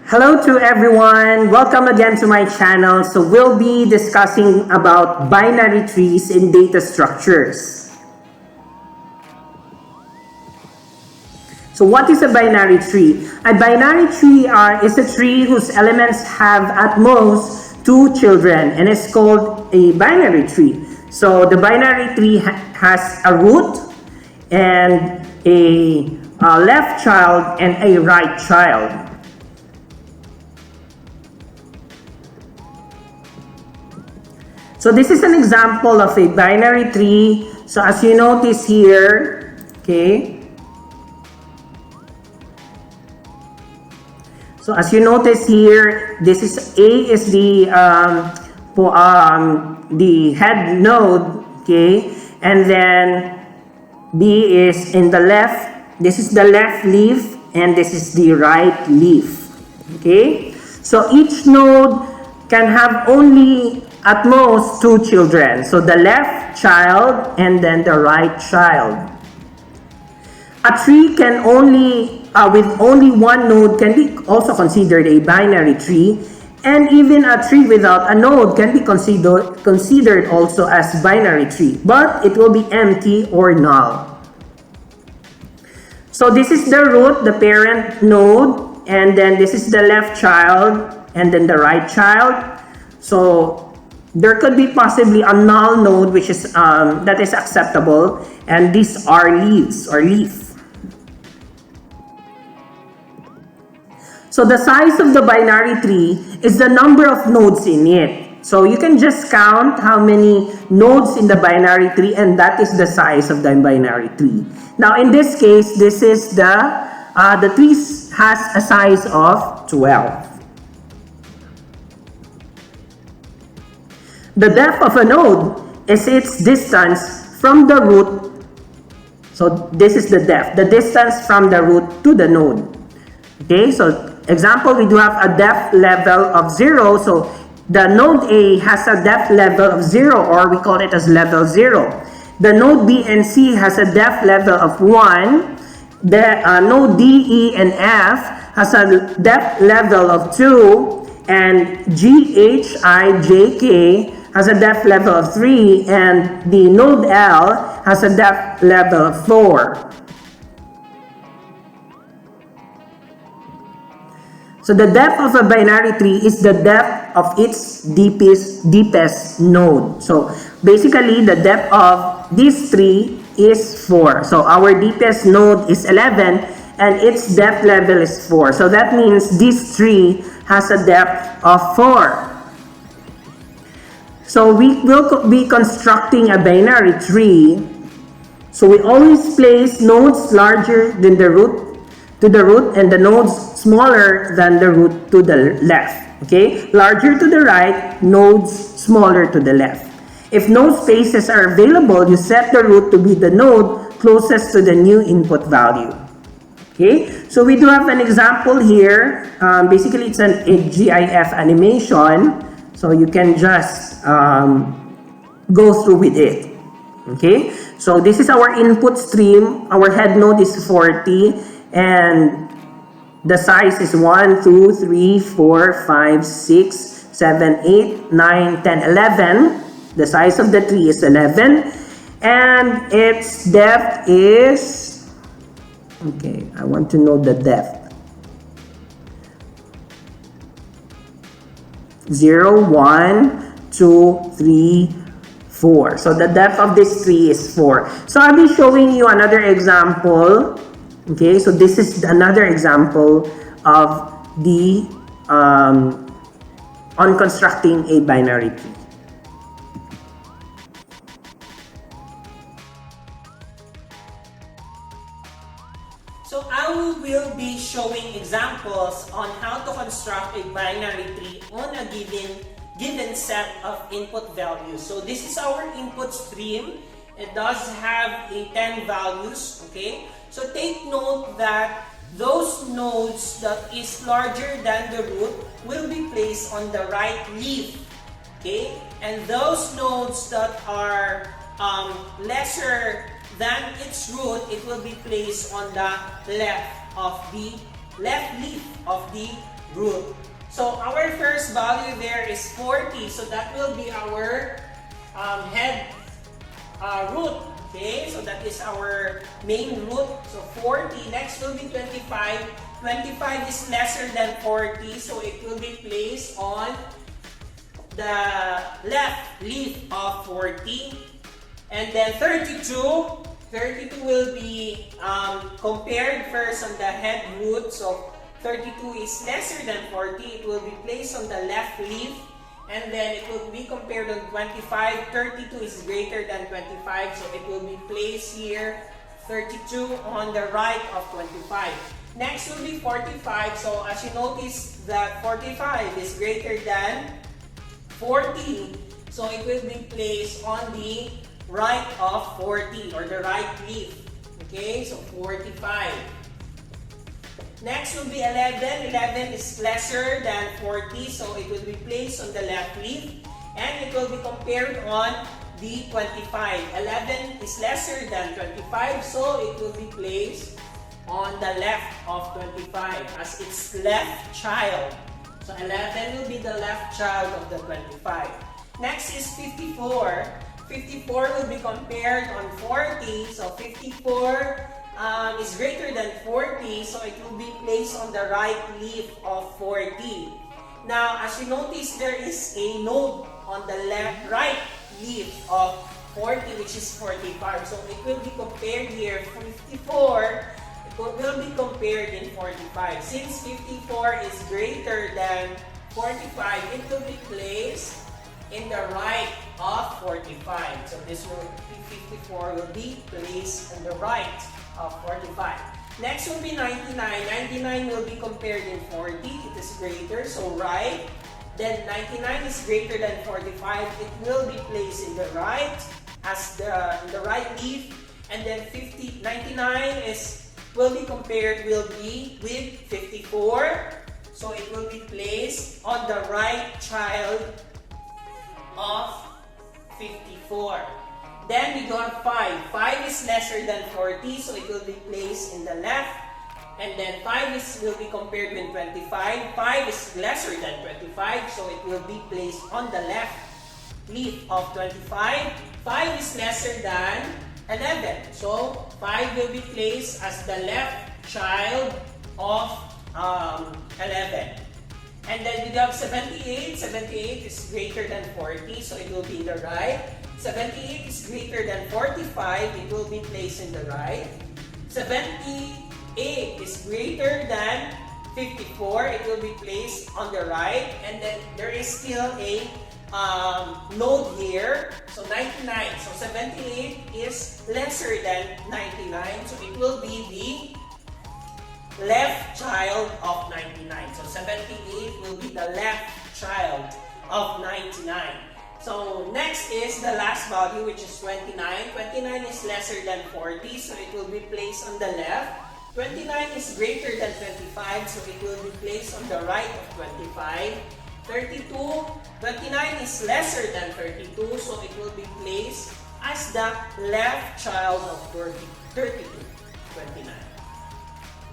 Hello to everyone. Welcome again to my channel. So we'll be discussing about binary trees in data structures. So what is a binary tree? A binary tree is a tree whose elements have at most two children and is called a binary tree. So the binary tree has a root and a left child and a right child. So this is an example of a binary tree. So as you notice here, okay. So as you notice here, this is A is the head node, okay, and then B is in the left. This is the left leaf, and this is the right leaf, okay. So each node can have only at most two children. So the left child and then the right child. A tree can only, with only one node can be also considered a binary tree. And even a tree without a node can be considered also as binary tree. But it will be empty or null. So this is the root, the parent node. And then this is the left child and then the right child. So there could be possibly a null node which is that is acceptable, and these are leaves or leaf. So the size of the binary tree is the number of nodes in it. So you can just count how many nodes in the binary tree, and that is the size of the binary tree. Now in this case, this is the tree has a size of 12. The depth of a node is its distance from the root. So this is the depth, the distance from the root to the node. Okay, so example, we do have a depth level of 0. So the node A has a depth level of 0, or we call it as level 0. The node B and C has a depth level of 1. The node D, E, and F has a depth level of 2. And G, H, I, J, K has a depth level of 3, and the node L has a depth level of 4. So the depth of a binary tree is the depth of its deepest node. So basically the depth of this tree is 4. So our deepest node is 11 and its depth level is 4. So that means this tree has a depth of 4. So we will be constructing a binary tree. So we always place nodes larger than the root to the root, and the nodes smaller than the root to the left. Okay, larger to the right, nodes smaller to the left. If no spaces are available, you set the root to be the node closest to the new input value. Okay, so we do have an example here. Basically, it's a GIF animation. So you can just go through with it. Okay, so this is our input stream. Our head node is 40, and the size is 1, 2, 3, 4, 5, 6, 7, 8, 9, 10, 11. The size of the tree is 11, and its depth is, okay, I want to know the depth. 0, 1, 2, 3, 4. So the depth of this tree is 4. So I'll be showing you another example. Okay, so this is another example of the on constructing a binary tree. So I will be showing examples on how to construct a binary tree on a given set of input values. So this is our input stream. It does have a 10 values, okay? So take note that those nodes that is larger than the root will be placed on the right leaf, okay? And those nodes that are lesser than its root, it will be placed on the left of the left leaf of the root. So our first value there is 40. So that will be our head root. Okay, so that is our main root. So 40. Next will be 25. 25 is lesser than 40. So it will be placed on the left leaf of 40. And then 32. 32 will be compared first on the head root. So 32 is lesser than 40. It will be placed on the left leaf. And then it will be compared on 25. 32 is greater than 25. So it will be placed here. 32 on the right of 25. Next will be 45. So as you notice that 45 is greater than 40. So it will be placed on the right of 40 or the right leaf. Okay, so 45. Next will be 11. 11 is lesser than 40, so it will be placed on the left leaf and it will be compared on the 25. 11 is lesser than 25, so it will be placed on the left of 25 as its left child. So 11 will be the left child of the 25. Next is 54. 54 will be compared on 40, so 54 is greater than 40, so it will be placed on the right leaf of 40. Now, as you notice, there is a node on the right leaf of 40, which is 45. So it will be compared here. 54, it will be compared in 45. Since 54 is greater than 45, it will be placed in the right of 45. So this will be 54 will be placed on the right of 45. Next will be 99. 99 will be compared in 40. It is greater, so right. Then 99 is greater than 45. It will be placed in the right as the right leaf. And then 99 will be compared with 54. So it will be placed on the right child of 54. Then we got 5. 5 is lesser than 40, so it will be placed in the left. And then 5 will be compared with 25. 5 is lesser than 25, so it will be placed on the left leaf of 25. 5 is lesser than 11, so 5 will be placed as the left child of 11. And then we have 78. 78 is greater than 40, so it will be in the right. 78 is greater than 45, it will be placed in the right. 78 is greater than 54, it will be placed on the right. And then there is still a node here, so 99. So 78 is lesser than 99, so it will be the left child of 99. So 78 will be the left child of 99. So next is the last value, which is 29. 29 is lesser than 40, so it will be placed on the left. 29 is greater than 25, so it will be placed on the right of 25. 32. 29 is lesser than 32, so it will be placed as the left child of 32. 29.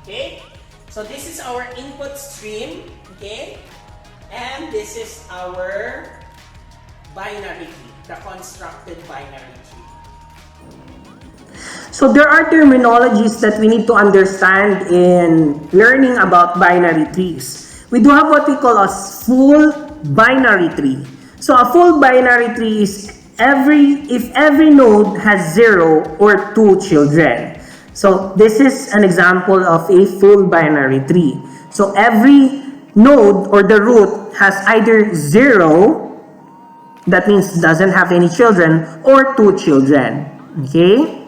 Okay? So this is our input stream. Okay? And this is our binary tree, the constructed binary tree. So there are terminologies that we need to understand in learning about binary trees. We do have what we call a full binary tree. So a full binary tree is if every node has 0 or 2 children. So this is an example of a full binary tree. So every node or the root has either 0, that means doesn't have any children, or 2 children. Okay?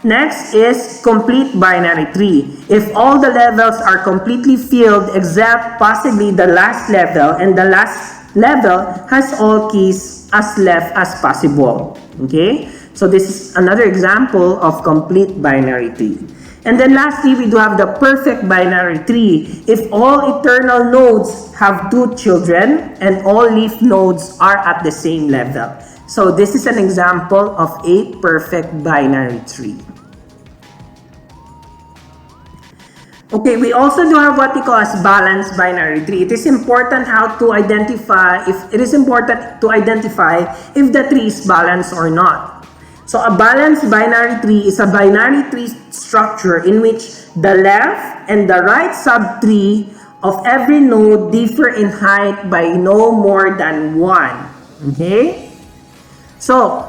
Next is complete binary tree. If all the levels are completely filled except possibly the last level, and the last level has all keys as left as possible. Okay? So this is another example of complete binary tree. And then lastly, we do have the perfect binary tree. If all eternal nodes have 2 children and all leaf nodes are at the same level. So this is an example of a perfect binary tree. Okay, we also do have what we call as balanced binary tree. It is important to identify if the tree is balanced or not. So a balanced binary tree is a binary tree structure in which the left and the right subtree of every node differ in height by no more than 1. Okay? So,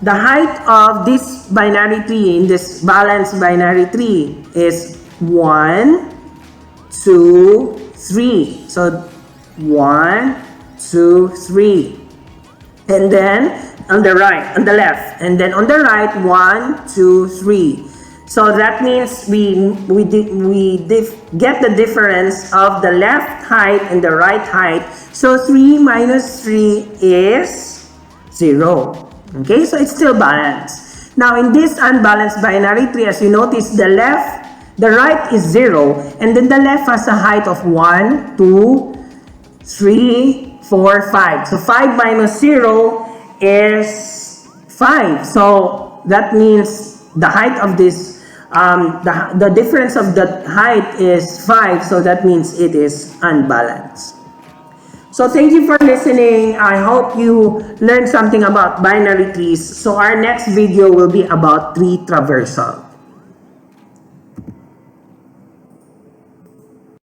the height of this binary tree in this balanced binary tree is 1, 2, 3. So 1, 2, 3. And then on the left, and then on the right, 1, 2, 3. So that means we get the difference of the left height and the right height. So 3 minus 3 is 0. Okay, so it's still balanced. Now in this unbalanced binary tree, as you notice, the right is 0, and then the left has a height of 1, 2, 3, 4, 5. So 5 minus 0 is 5. So that means the height of this, the difference of the height is 5. So that means it is unbalanced. So thank you for listening. I hope you learned something about binary trees. So our next video will be about tree traversal.